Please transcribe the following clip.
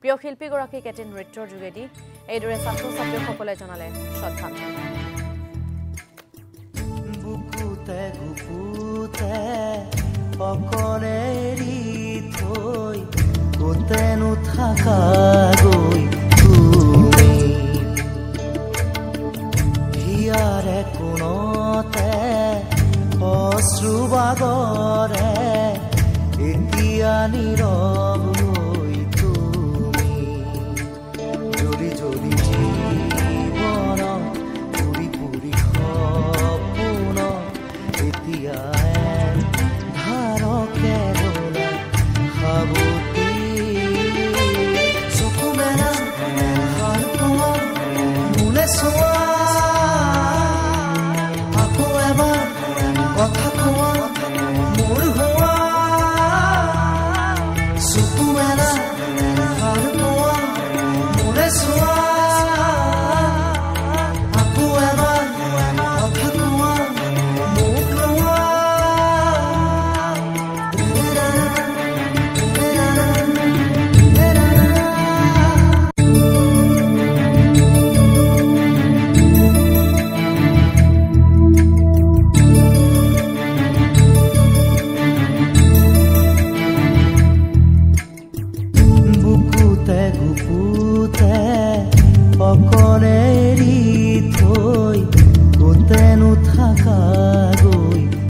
প্ৰিয় শিল্পীগৰাকীক এটি নৃত্যৰ যোগেদি এইদৰে ছাত্ৰ-ছাত্ৰীসকলে জনালে শ্ৰদ্ধাঞ্জলি। বুকুতে গুপুতে অকলে এৰি থৈ কোতেনো থাকা গৈ তুমি হিয়াৰে কোণতে অশ্ৰু বাগৰে এতিয়া নীৰৱ হৈ তুমি যদি যদি জীৱন পুৰি পুৰি সপোন এতিয়া ধাৰকে বোলা সাবতি চকু মেলা সাৰ পোৱা মোলে চোৱা আকৌ এবাৰ কথা কোৱা মোৰ হোৱা চকু মেলা সাৰ পোৱা মোলে চোৱা আকৌ এবাৰ কথা কোৱা মোক লোৱা বুকুতে গুপুতে অকলে